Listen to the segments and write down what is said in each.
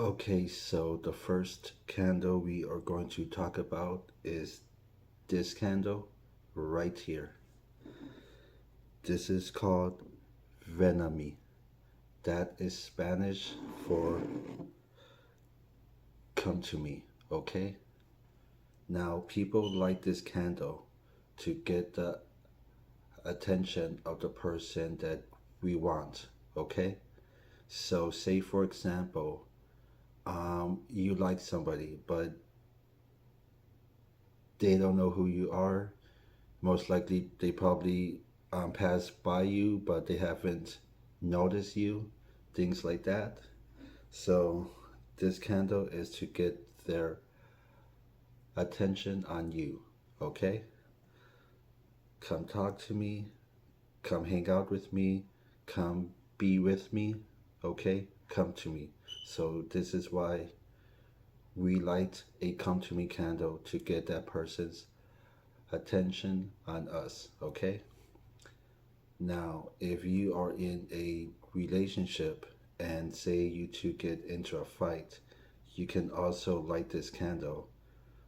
Okay, so the first candle we are going to talk about is this candle right here. This is called Venami. That is Spanish for come to me, okay? Now, people light this candle to get the attention of the person that we want, okay? So, say for example, you like somebody, but they don't know who you are. Most likely, they probably pass by you, but they haven't noticed you, things like that. So, this candle is to get their attention on you, okay? Come talk to me, come hang out with me, come be with me, okay? Come to me. So, this is why we light a come to me candle to get that person's attention on us, okay? Now, if you are in a relationship and say you two get into a fight, you can also light this candle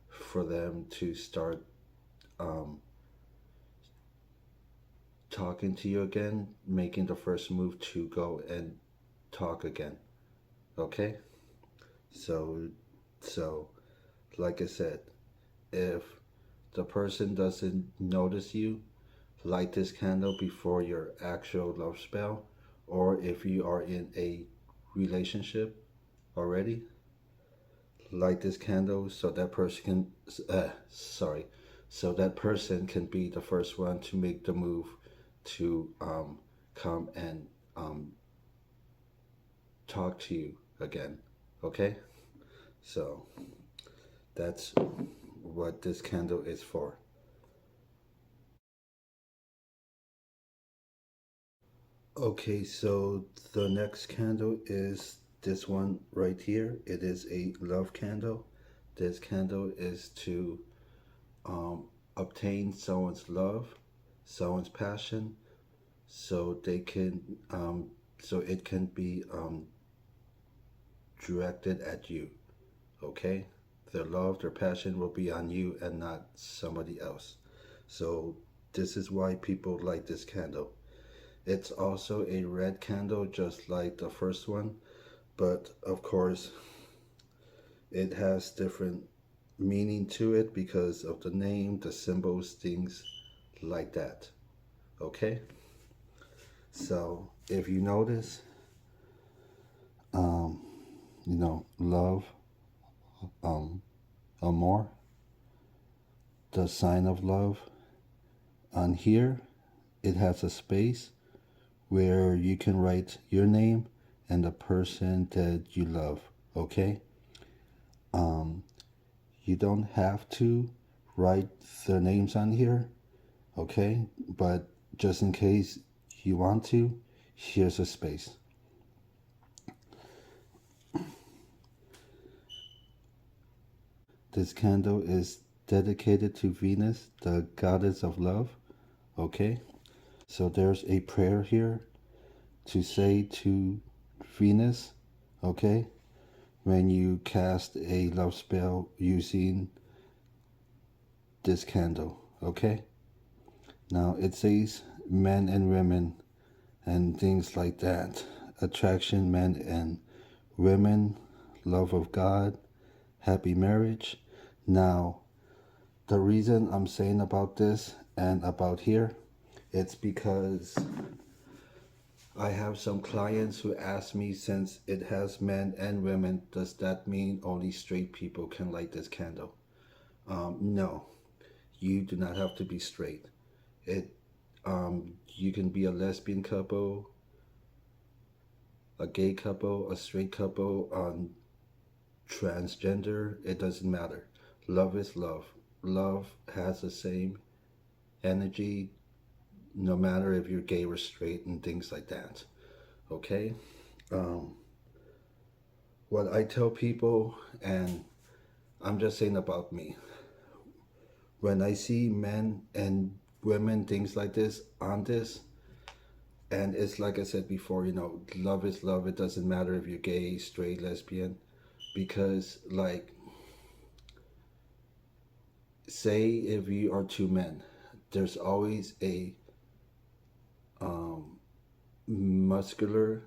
for them to start um, talking to you again, making the first move to go and talk again. Okay? So, so, like I said, if the person doesn't notice you, light this candle before your actual love spell, or if you are in a relationship already, light this candle so that person so that person can be the first one to make the move to come and talk to you again. Okay, so that's what this candle is for. Okay, so the next candle is this one right here. It is a love candle. This candle is to um, obtain someone's love, someone's passion, so they can, so it can be directed at you. Okay, their love, their passion will be on you and not somebody else. So this is why people light this candle. It's also a red candle, just like the first one, but of course, it has different meaning to it because of the name, the symbols, things like that. Okay? So, if you notice, um, love, um, amor, the sign of love, on here, it has a space where you can write your name and the person that you love. Okay? Um, you don't have to write their names on here, okay? But just in case you want to, here's a space. This candle is dedicated to Venus, the goddess of love, okay? So there's a prayer here to say to Venus, okay? When you cast a love spell using this candle, okay? Now it says men and women and things like that. Attraction, men and women, love of God, happy marriage. Now, the reason I'm saying about this and about here, it's because I have some clients who ask me, since it has men and women, does that mean only straight people can light this candle? No, you do not have to be straight. You can be a lesbian couple, a gay couple, a straight couple, transgender, it doesn't matter. Love is love. Love has the same energy no matter if you're gay or straight and things like that. Okay? Um, what I tell people, and I'm just saying about me, when I see men and women, things like this on this, and it's like I said before, love is love. It doesn't matter if you're gay, straight, lesbian. because, like, say if you are two men, there's always a um, muscular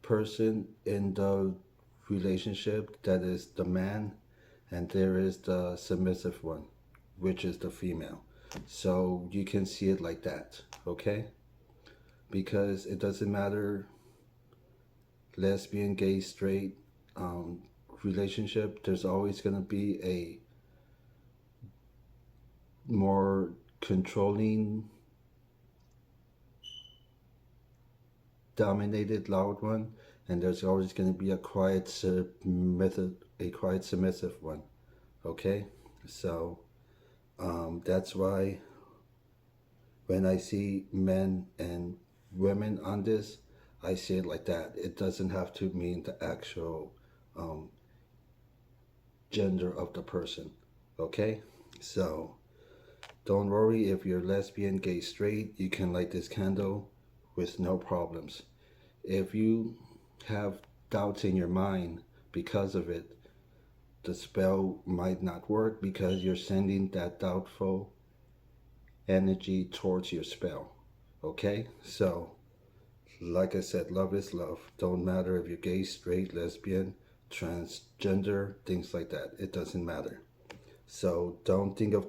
person in the relationship that is the man, and there is the submissive one, which is the female. So you can see it like that, okay? Because it doesn't matter lesbian, gay, straight um, relationship, there's always going to be a more controlling, dominated, loud one, and there's always going to be a quiet, submissive one. Okay, so that's why when I see men and women on this, I see it like that. It doesn't have to mean the actual um, gender of the person. Okay, so don't worry if you're lesbian, gay, straight. You can light this candle with no problems. If you have doubts in your mind because of it, the spell might not work because you're sending that doubtful energy towards your spell. Okay? So, like I said, love is love. Don't matter if you're gay, straight, lesbian, transgender, things like that. It doesn't matter. So, um, don't think of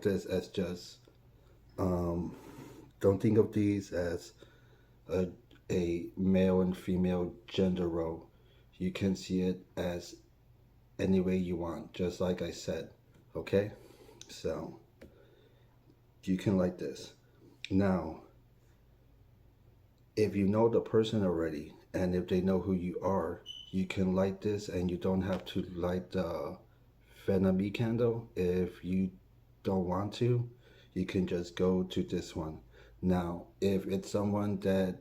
these as a, a male and female gender role. You can see it as any way you want, just like I said. Okay? So, you can like this. Now, if you know the person already and if they know who you are, you can light this and you don't have to light the Venomy candle. If you don't want to, you can just go to this one. Now, if it's someone that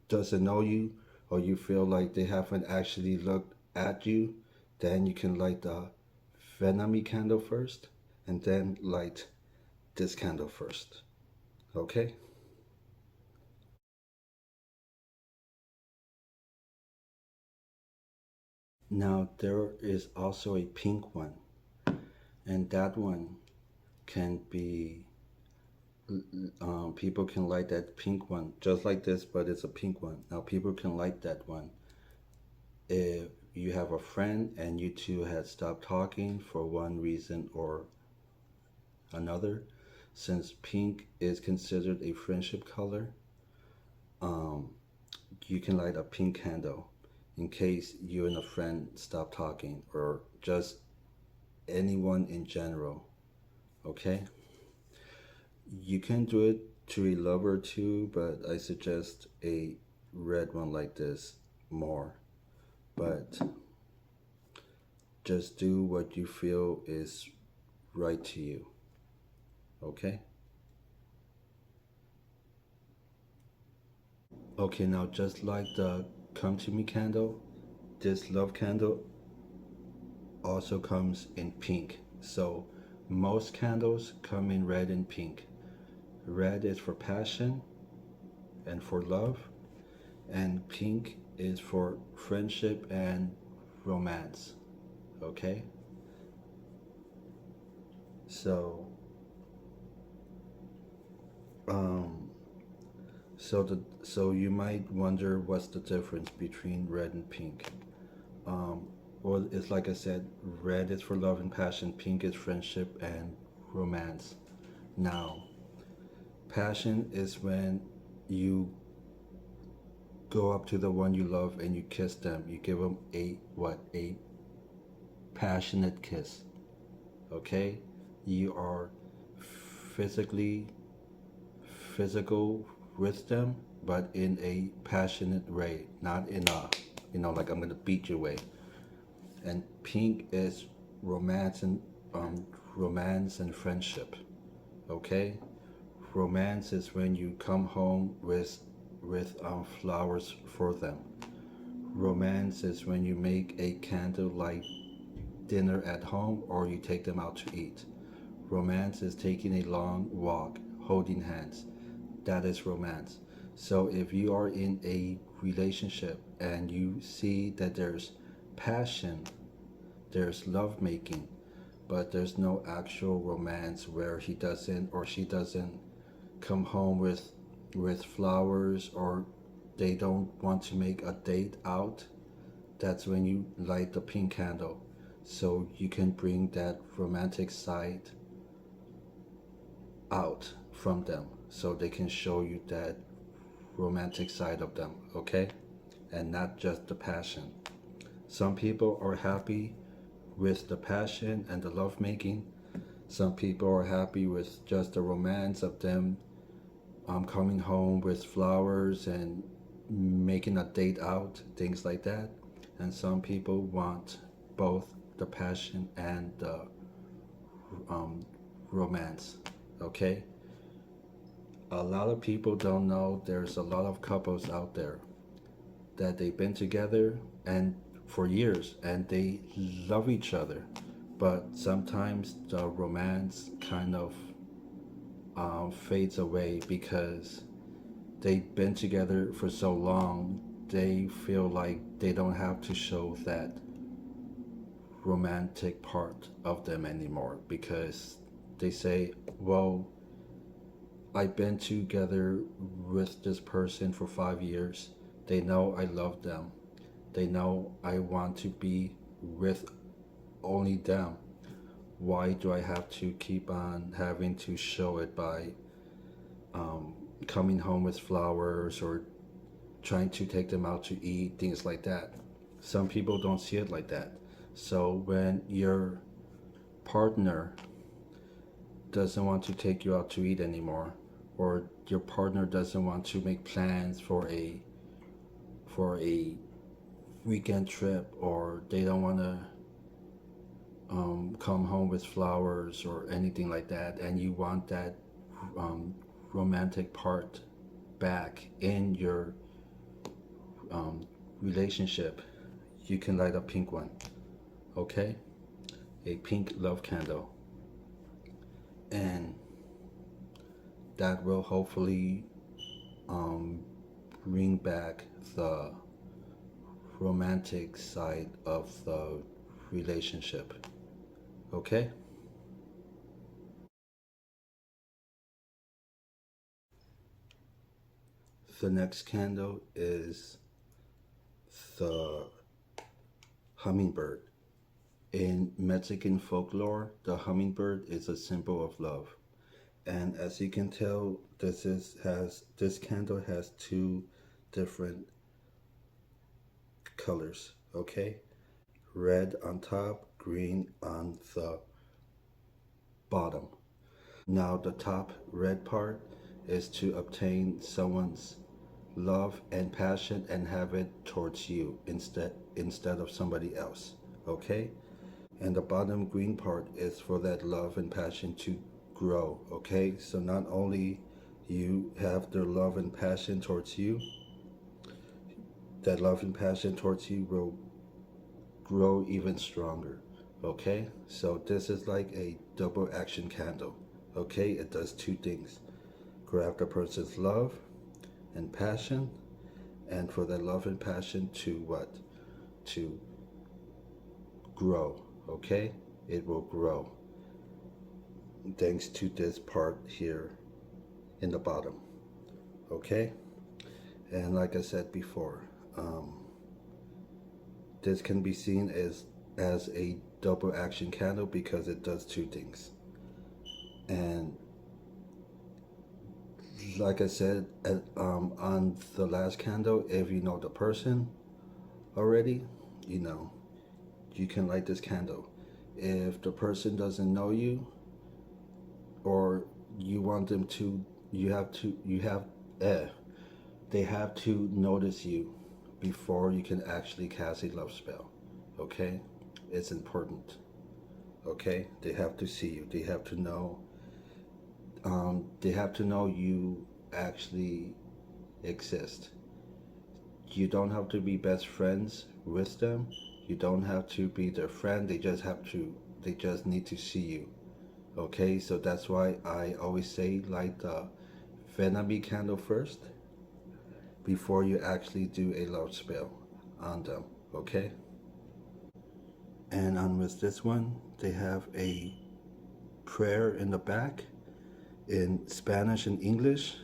doesn't know you or you feel like they haven't actually looked at you, then you can light the Venomy candle first and then light this candle first. Okay? Now, there is also a pink one, and that one can be, people can light that pink one just like this, but it's a pink one. Now, people can light that one if you have a friend and you two had stopped talking for one reason or another. Since pink is considered a friendship color, um, you can light a pink candle in case you and a friend stop talking or just anyone in general. Okay? You can do it to a lover too, but I suggest a red one like this more. But just do what you feel is right to you. Okay? Okay, now just like the Come To Me candle, this love candle also comes in pink. So most candles come in red and pink. Red is for passion and for love, and pink is for friendship and romance. Okay? So, um, so you might wonder what's the difference between red and pink. Um, well, it's like I said, red is for love and passion, pink is friendship and romance. Now, passion is when you go up to the one you love and you kiss them. You give them a passionate kiss. Okay? You are physically physical with them, but in a passionate way, not in a, like I'm gonna beat your way. And pink is romance and romance and friendship. Okay, romance is when you come home with flowers for them. Romance is when you make a candlelight dinner at home or you take them out to eat. Romance is taking a long walk, holding hands. That is romance. So if you are in a relationship and you see that there's passion, there's love making, but there's no actual romance where he doesn't or she doesn't come home with flowers, or they don't want to make a date out. That's when you light the pink candle, so you can bring that romantic side out from them, so they can show you that romantic side of them, okay? And not just the passion. Some people are happy with the passion and the love making. Some people are happy with just the romance of them coming home with flowers and making a date out, things like that. And some people want both the passion and the um, romance, okay? A lot of people don't know there's a lot of couples out there that they've been together and for years and they love each other, but sometimes the romance kind of fades away because they've been together for so long. They feel like they don't have to show that romantic part of them anymore, because they say, well, I've been together with this person for 5 years. They know I love them. They know I want to be with only them. Why do I have to keep on having to show it by coming home with flowers or trying to take them out to eat, things like that? Some people don't see it like that. So when your partner doesn't want to take you out to eat anymore, or your partner doesn't want to make plans for a weekend trip, or they don't want to come home with flowers or anything like that, and you want that romantic part back in your relationship, you can light a pink one, okay? A pink love candle. And that will hopefully bring back the romantic side of the relationship. Okay? The next candle is the hummingbird. In Mexican folklore, the hummingbird is a symbol of love. And as you can tell, this candle has two different colors, okay? Red on top, green on the bottom. Now the top red part is to obtain someone's love and passion and have it towards you instead of somebody else, okay? And the bottom green part is for that love and passion to grow, okay? So not only you have their love and passion towards you, that love and passion towards you will grow even stronger, okay? So this is like a double action candle, okay? It does two things: grab the person's love and passion, and for that love and passion to what? To grow, okay? It will grow thanks to this part here in the bottom, okay? And like I said before, this can be seen as a double action candle because it does two things. And like I said on the last candle, if you know the person already, you know, you can light this candle. If the person doesn't know you, or you want them to, they have to notice you before you can actually cast a love spell, okay? It's important, okay? They have to see you. They have to know you actually exist. You don't have to be best friends with them. You don't have to be their friend. They just need to see you, okay? So that's why I always say light the Venomy candle first before you actually do a love spell on them, okay? And on with this one, they have a prayer in the back in Spanish and English.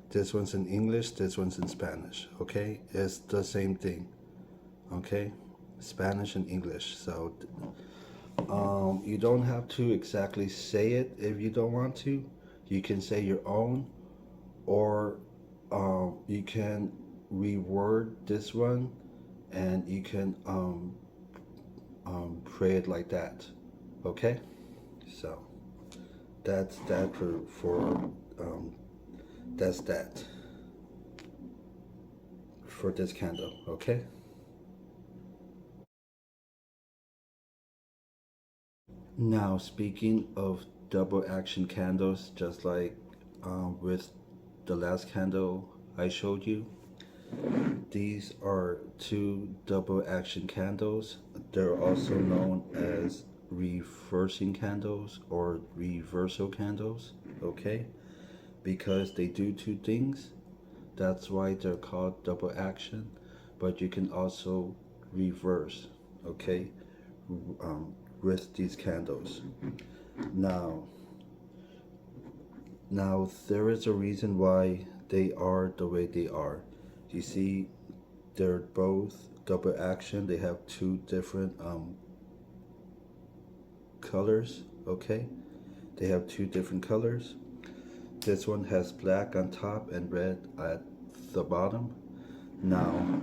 This one's in English, this one's in Spanish. Okay, it's the same thing. Okay, Spanish and English. So you don't have to exactly say it if you don't want to. You can say your own, or you can reword this one, and you can pray it like that. Okay, so that's that um, that's that for this candle. Okay. Now speaking of double action candles, just like with the last candle I showed you, these are two double action candles. They're also known as reversing candles or reversal candles, okay? Because they do two things. That's why they're called double action, but you can also reverse, okay, um, with these candles. Now, now there is a reason why they are the way they are. You see, they're both double action. They have two different colors. Okay, they have two different colors. This one has black on top and red at the bottom. Now,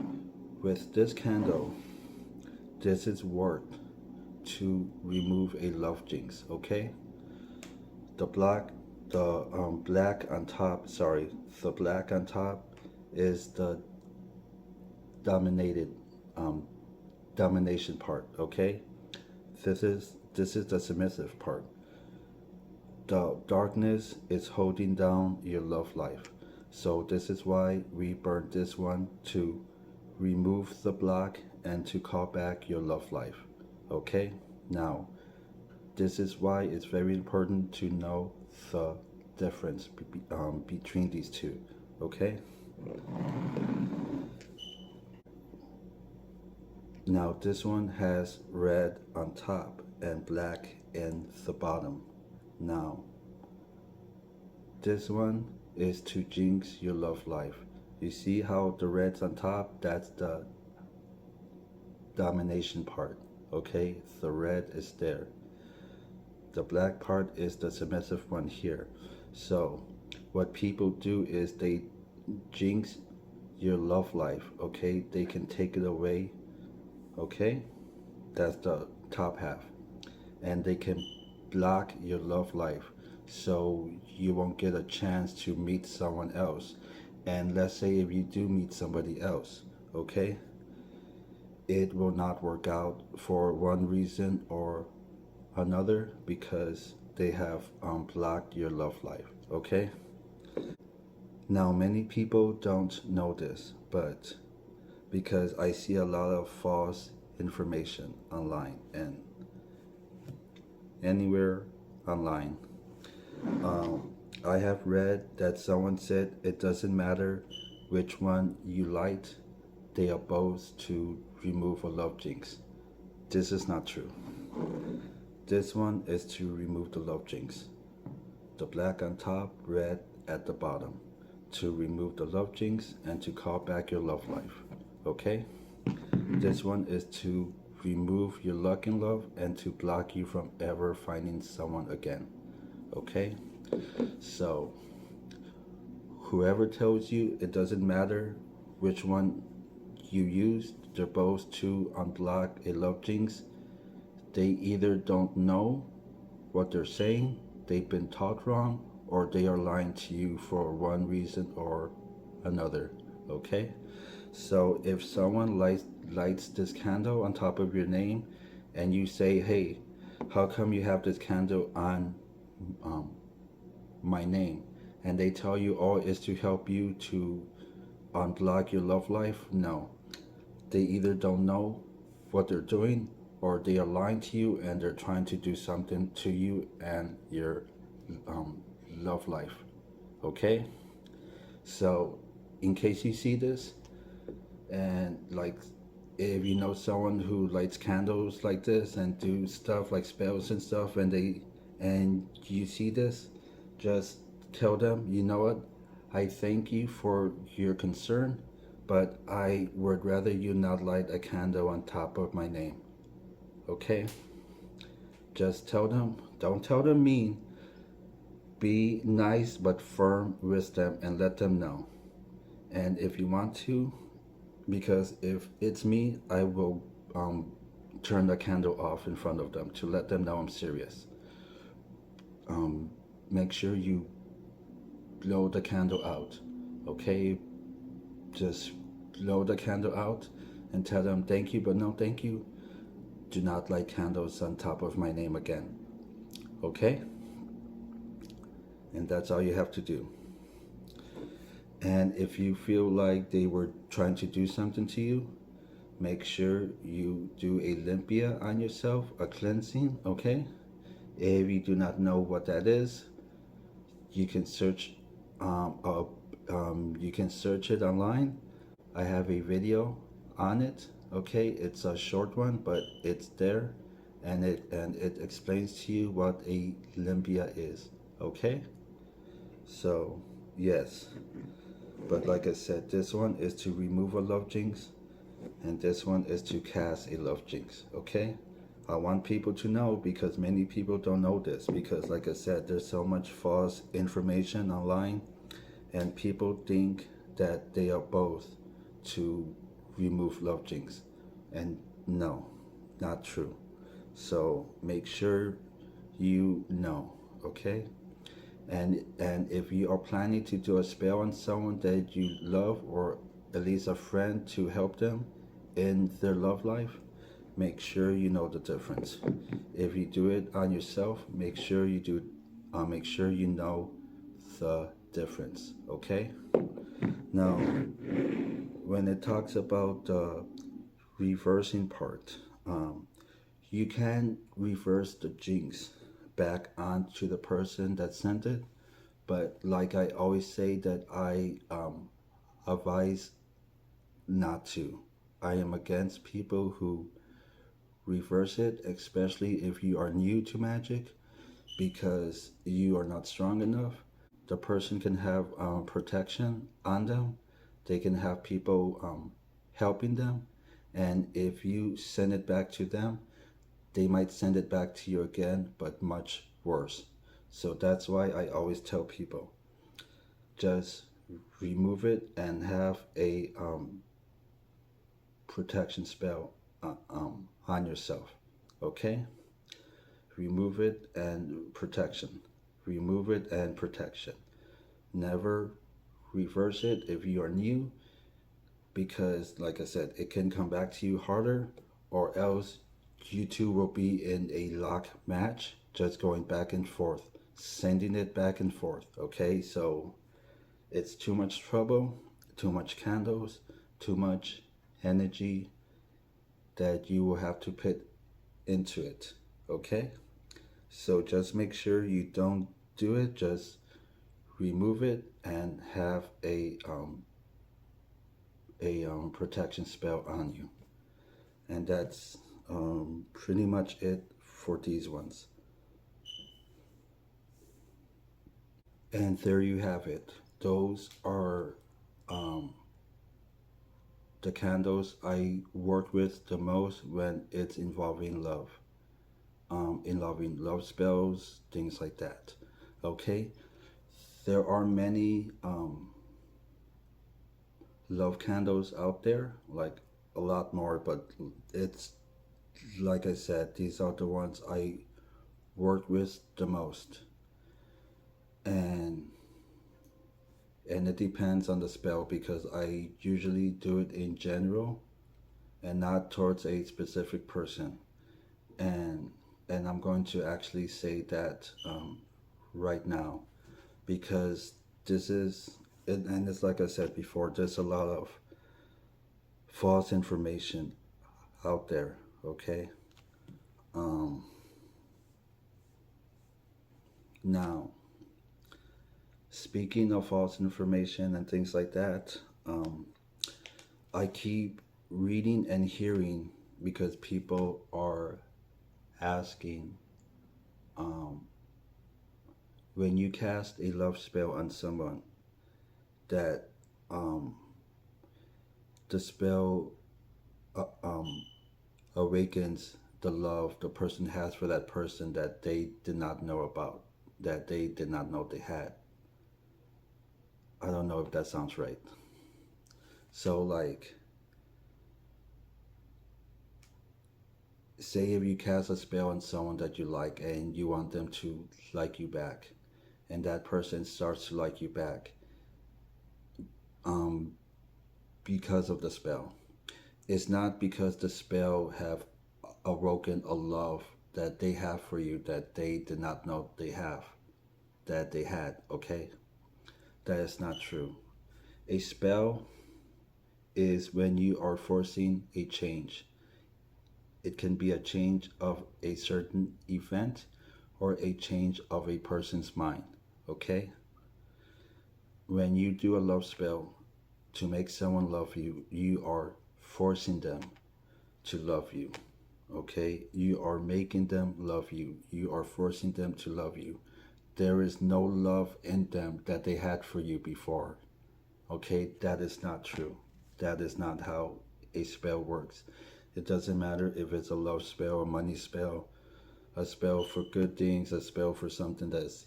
with this candle, this is worked to remove a love jinx. Okay, the black, the black on top. Sorry, the black on top is the dominated um, domination part. Okay, this is the submissive part. The darkness is holding down your love life. So this is why we burn this one to remove the block and to call back your love life. Okay? Now, this is why it's very important to know the difference between these two. Okay? Now, this one has red on top and black in the bottom. Now, this one is to jinx your love life. You see how the red's on top? That's the domination part. Okay, the red is there. The black part is the submissive one here. So, what people do is they jinx your love life. Okay, they can take it away. Okay, that's the top half. And they can block your love life so you won't get a chance to meet someone else. And let's say if you do meet somebody else, okay, it will not work out for one reason or another because they have blocked your love life. Okay, now many people don't know this, but because I see a lot of false information online and anywhere online. I have read that someone said it doesn't matter which one you light, they are both to remove a love jinx. This is not true. This one is to remove the love jinx. The black on top, red at the bottom. To remove the love jinx and to call back your love life. Okay? This one is to remove your luck in love and to block you from ever finding someone again. Okay? So, whoever tells you it doesn't matter which one you use, they're both to unblock a love jinx. They either don't know what they're saying, they've been taught wrong, or they are lying to you for one reason or another. Okay? So if someone lights this candle on top of your name and you say, hey, how come you have this candle on um, my name? And they tell you, oh, it's to help you to unblock your love life. No, they either don't know what they're doing or they are lying to you and they're trying to do something to you and your love life. Okay? So, in case you see this, and like if you know someone who lights candles like this and do stuff like spells and stuff, and you see this, just tell them, you know what, I thank you for your concern, but I would rather you not light a candle on top of my name. Okay? Just tell them, don't tell them mean, be nice but firm with them and let them know. And if you want to, because if it's me, I will turn the candle off in front of them to let them know I'm serious. Um, Make sure you blow the candle out, okay? Just blow the candle out and tell them thank you, but no thank you. Do not light candles on top of my name again, okay? And that's all you have to do. And if you feel like they were trying to do something to you, make sure you do a limpia on yourself, a cleansing, okay? If you do not know what that is, you can search you can search it online. I have a video on it, okay? It's a short one, but it's there, and it explains to you what a limpia is, okay? So, yes. But like I said, this one is to remove a love jinx, and this one is to cast a love jinx, okay? I want people to know because many people don't know this because like I said, there's so much false information online and people think that they are both to remove love jinx, and no, not true. So make sure you know, okay? And if you are planning to do a spell on someone that you love or at least a friend to help them in their love life, make sure you know the difference. If you do it on yourself, make sure you know the difference, okay? Now, when it talks about the reversing part, you can reverse the jinx back onto the person that sent it, but like I always say that I advise not to. I am against people who reverse it, especially if you are new to magic, because you are not strong enough. The person can have protection on them. They can have people helping them. And if you send it back to them, they might send it back to you again, but much worse. So that's why I always tell people just remove it and have a protection spell on yourself. Okay? Remove it and protection. Remove it and protection. Never reverse it if you are new because, like I said, it can come back to you harder, or else you two will be in a lock match, just going back and forth, sending it back and forth. Okay, so it's too much trouble, too much candles, too much energy that you will have to put into it. Okay, so just make sure you don't do it. Just remove it and have a protection spell on you, and that's pretty much it for these ones. And there you have it. Those are the candles I work with the most when it's involving love, involving love spells, things like that. Okay, there are many love candles out there, like a lot more, but it's like I said, these are the ones I work with the most, and it depends on the spell because I usually do it in general and not towards a specific person, and I'm going to actually say that right now because this is and it's like I said before, there's a lot of false information out there. Okay, now speaking of false information and things like that, I keep reading and hearing, because people are asking, um, when you cast a love spell on someone, that um, the spell uh, um, awakens the love the person has for that person that they did not know about, that they did not know they had. I don't know if that sounds right. So, like, say if you cast a spell on someone that you like and you want them to like you back, and that person starts to like you back um, because of the spell. It's not because the spell have awoken a love that they have for you that they did not know that they had, okay? That is not true. A spell is when you are forcing a change. It can be a change of a certain event or a change of a person's mind, okay? When you do a love spell to make someone love you, you are forcing them to love you, okay? You are making them love you. You are forcing them to love you. There is no love in them that they had for you before, okay? That is not true. That is not how a spell works. It doesn't matter if it's a love spell, a money spell, a spell for good things, a spell for something that's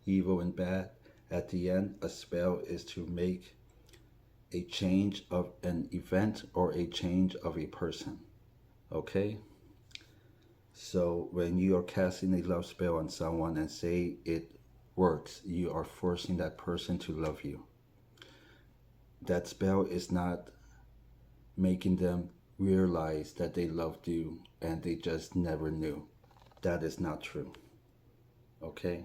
evil and bad. At the end, a spell is to make a change of an event or a change of a person. Okay? So when you are casting a love spell on someone and say it works, you are forcing that person to love you. That spell is not making them realize that they loved you and they just never knew. That is not true. Okay?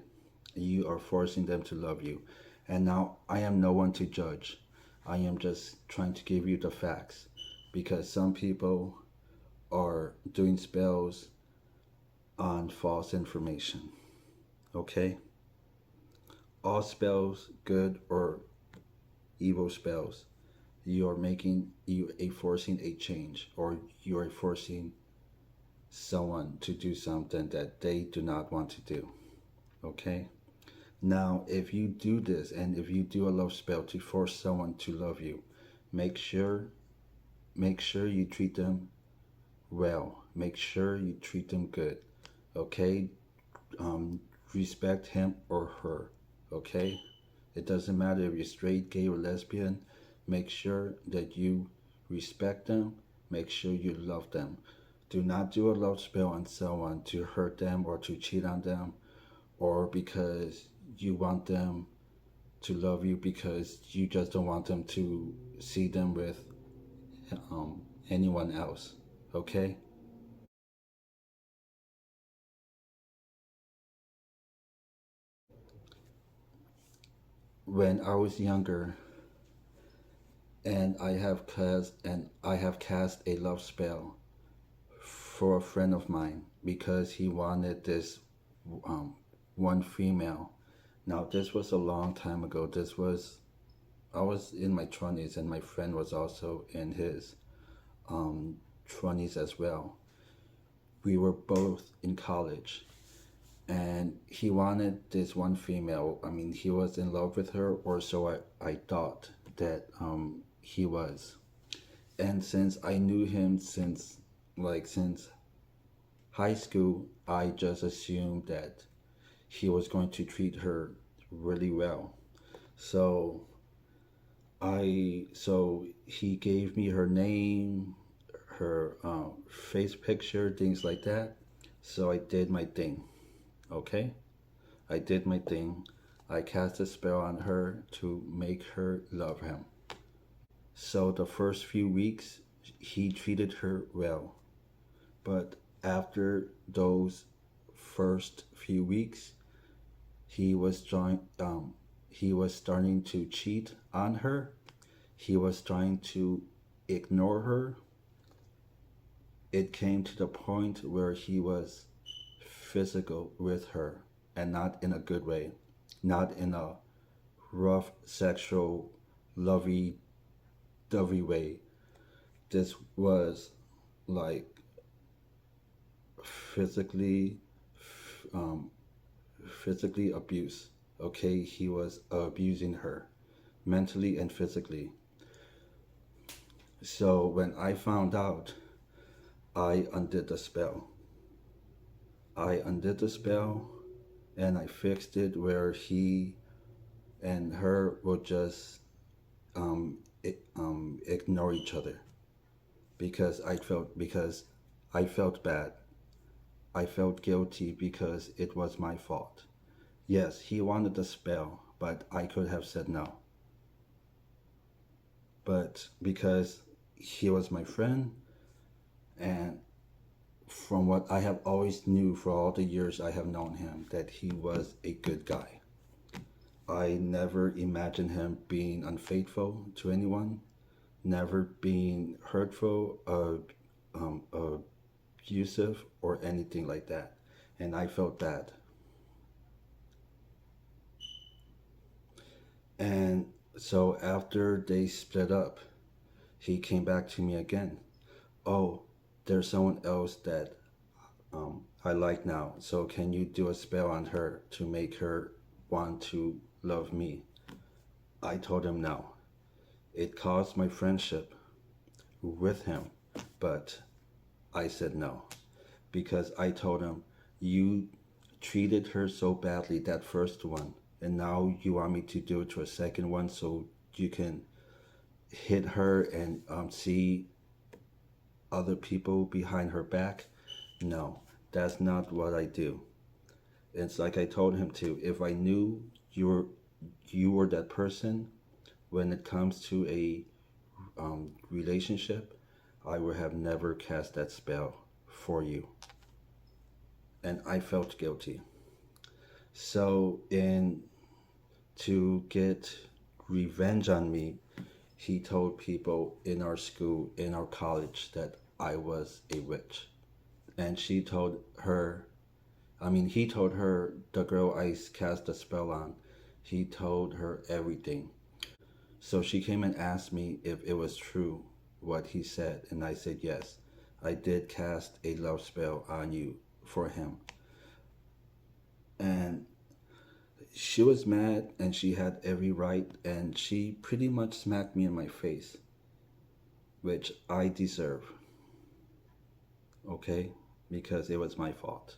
You are forcing them to love you. And now I am no one to judge. I am just trying to give you the facts because some people are doing spells on false information. Okay? All spells, good or evil spells, you are making you a forcing a change, or you are forcing someone to do something that they do not want to do. Okay? Now, if you do this and if you do a love spell to force someone to love you, make sure make sure you treat them well. Make sure you treat them good. Okay? Um, Respect him or her. Okay? It doesn't matter if you're straight, gay, or lesbian. Make sure that you respect them. Make sure you love them. Do not do a love spell on someone to hurt them or to cheat on them, or because you want them to love you because you just don't want them to see them with anyone else. Okay? When I was younger, and I have cast a love spell for a friend of mine because he wanted this um, one female. Now this was a long time ago. This was I was in my 20s and my friend was also in his um, 20s as well. We were both in college and he wanted this one female. I mean, he was in love with her, or so I thought that he was. And since I knew him since high school, I just assumed that he was going to treat her really well. So so he gave me her name, her face picture, things like that. So I did my thing. Okay, I did my thing. I cast a spell on her to make her love him. So the first few weeks, he treated her well. But after those first few weeks, he was he was starting to cheat on her. He was trying to ignore her. It came to the point where he was physical with her, and not in a good way, not in a rough sexual lovey dovey way. this was like physically um, physically abuse. Okay, he was abusing her mentally and physically. So when I found out, I undid the spell. I undid the spell and I fixed it where he and her would just ignore each other because I felt bad. I felt guilty because it was my fault. Yes, he wanted the spell, but I could have said no. But because he was my friend, and from what I have always knew for all the years I have known him, that he was a good guy. I never imagined him being unfaithful to anyone, never being hurtful, abusive, or anything like that. And I felt bad. And so after they split up, he came back to me again. Oh, there's someone else that I like now. So can you do a spell on her to make her want to love me? I told him no. It caused my friendship with him, but I said no because I told him, you treated her so badly that first one, and now you want me to do it to a second one so you can hit her and see other people behind her back? No, that's not what I do. It's like I told him to. If I knew you were that person when it comes to a relationship, I would have never cast that spell for you. And I felt guilty. So, in to get revenge on me, he told people in our school, in our college, that I was a witch. And he told her, the girl I cast the spell on, he told her everything. So she came and asked me if it was true what he said, and I said yes. I did cast a love spell on you for him. And she was mad and she had every right, and she pretty much smacked me in my face, which I deserve, okay? Because it was my fault.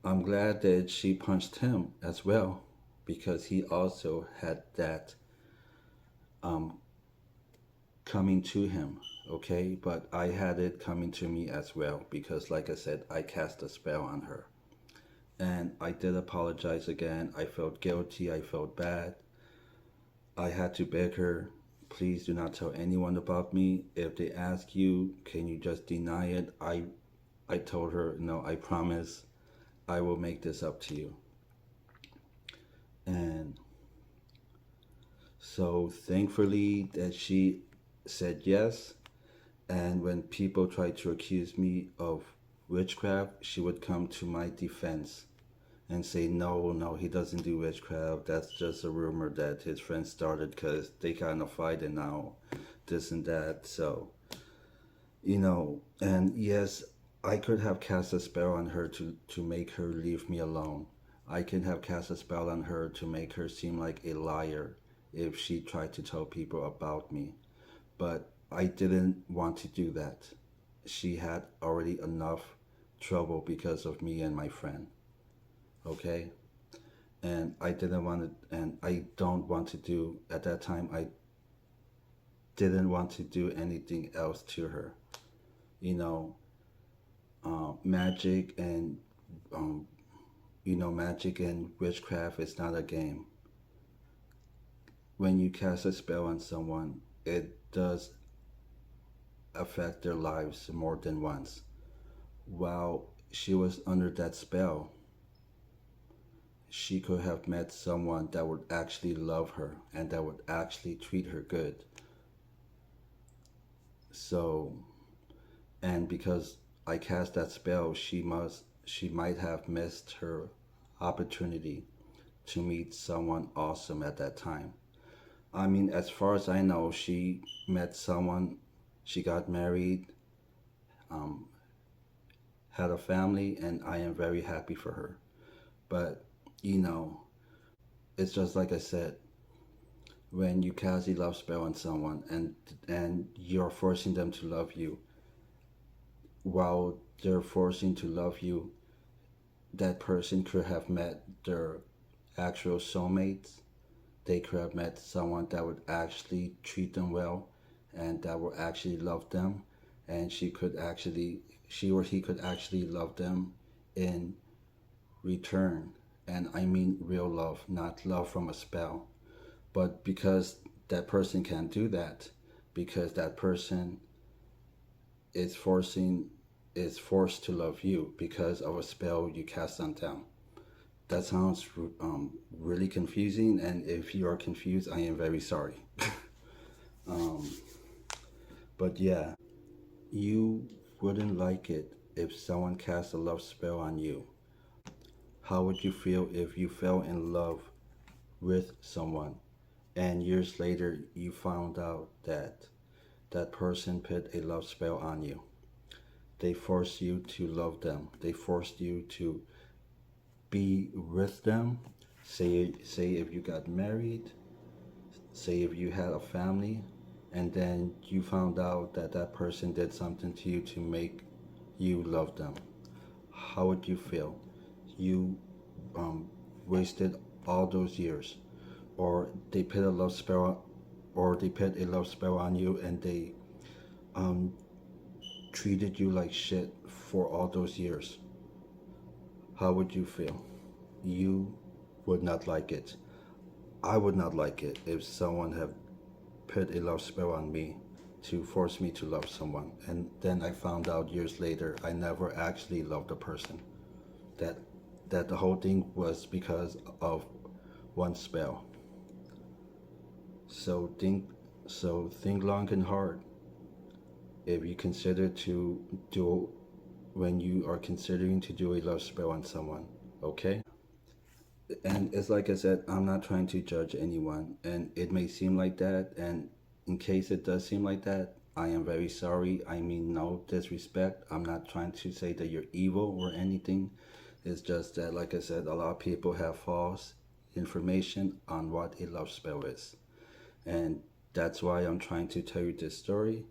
I'm glad that she punched him as well because he also had that um, coming to him, okay? But I had it coming to me as well because, like I said, I cast a spell on her. And I did apologize again. I felt guilty. I felt bad. I had to beg her, please do not tell anyone about me. If they ask you, can you just deny it? I told her, no, I promise I will make this up to you. And so thankfully that she said yes. And when people tried to accuse me of witchcraft, she would come to my defense and say, no, no, he doesn't do witchcraft. That's just a rumor that his friends started because they kind of fight and now this and that. So, and yes, I could have cast a spell on her to make her leave me alone. I can have cast a spell on her to make her seem like a liar if she tried to tell people about me. But I didn't want to do that. She had already enough trouble because of me and my friend. Okay? And I didn't want to, and I don't want to do, at that time, I didn't want to do anything else to her. Magic and, magic and witchcraft is not a game. When you cast a spell on someone, it does affect their lives more than once. While she was under that spell, she could have met someone that would actually love her and that would actually treat her good. So, and because I cast that spell, she might have missed her opportunity to meet someone awesome at that time. I mean, as far as I know, she met someone She got married, um, had a family, and I am very happy for her. But, you know, it's just like I said, when you cast a love spell on someone and you're forcing them to love you, while they're forcing to love you, that person could have met their actual soulmates. They could have met someone that would actually treat them well and that would actually love them. And she or he could actually love them in return. And I mean real love, not love from a spell. But because that person can't do that, because that person is forcing is forced to love you because of a spell you cast on them. That sounds really confusing, and if you are confused, I am very sorry. um, but yeah, you wouldn't like it if someone cast a love spell on you. How would you feel if you fell in love with someone and years later you found out that that person put a love spell on you? They forced you to love them. They forced you to be with them. Say if you got married, say if you had a family, and then you found out that that person did something to you to make you love them. How would you feel? You um, wasted all those years, or they put a love spell, or they put a love spell on you, and they um, treated you like shit for all those years. How would you feel? You would not like it. I would not like it if someone had put a love spell on me to force me to love someone, and then I found out years later I never actually loved a person. That that the whole thing was because of one spell. So think long and hard if you consider to do when you are considering to do a love spell on someone. Okay? And it's like I said, I'm not trying to judge anyone, and it may seem like that. And in case it does seem like that, I am very sorry. I mean no disrespect. I'm not trying to say that you're evil or anything. It's just that, like I said, a lot of people have false information on what a love spell is, and that's why I'm trying to tell you this story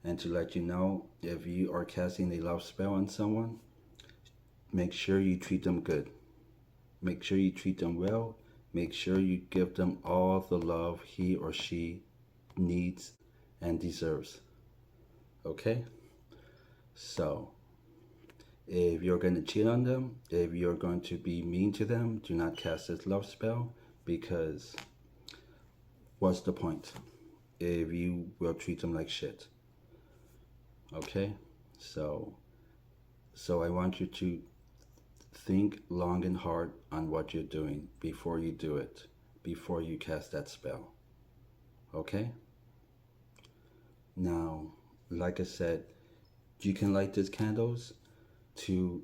and to let you know, if you are casting a love spell on someone, make sure you treat them good. Make sure you treat them well. Make sure you give them all the love he or she needs and deserves. Okay? So, if you're going to cheat on them, if you're going to be mean to them, do not cast this love spell, because what's the point if you will treat them like shit? Okay? So, so I want you to think long and hard on what you're doing before you do it, before you cast that spell. Okay? Now, like I said, you can light these candles to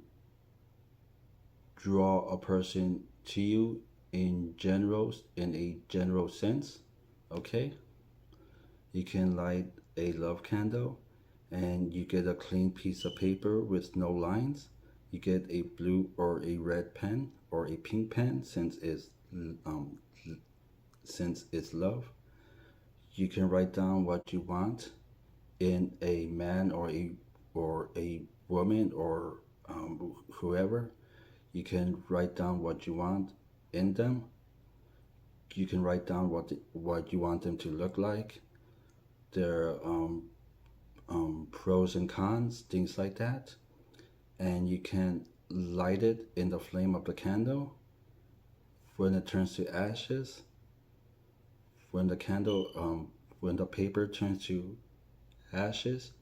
draw a person to you in a general sense. Okay? You can light a love candle and you get a clean piece of paper with no lines. You get a blue or a red pen or a pink pen, um, since it's love. You can write down what you want in a man or a woman or whoever. You can write down what you want in them. You can write down what you want them to look like, their pros and cons, things like that. And you can light it in the flame of the candle. When it turns to ashes, when the candle, when the paper turns to ashes,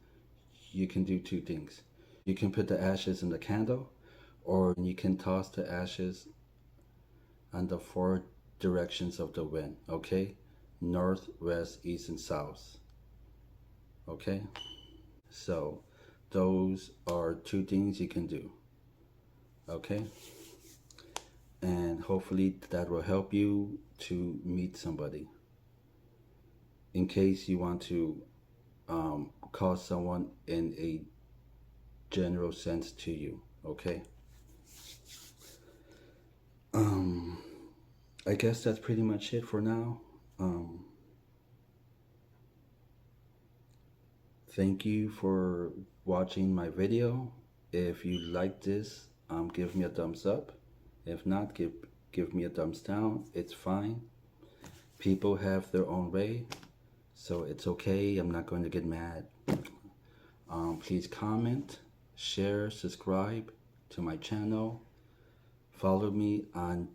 you can do two things. You can put the ashes in the candle, or you can toss the ashes on the four directions of the wind. Okay? North, west, east, and south. Okay? So, those are two things you can do. Okay? And hopefully that will help you to meet somebody. In case you want to call someone in a general sense to you, okay? Um, I guess that's pretty much it for now. Thank you for watching my video. If you like this, give me a thumbs up. If not, give me a thumbs down. It's fine. People have their own way, so it's okay. I'm not going to get mad. Please comment, share, subscribe to my channel. Follow me on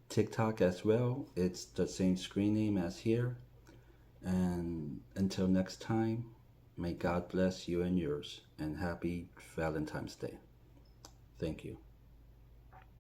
TikTok as well. It's the same screen name as here. And until next time, may God bless you and yours, and happy Valentine's Day. Thank you.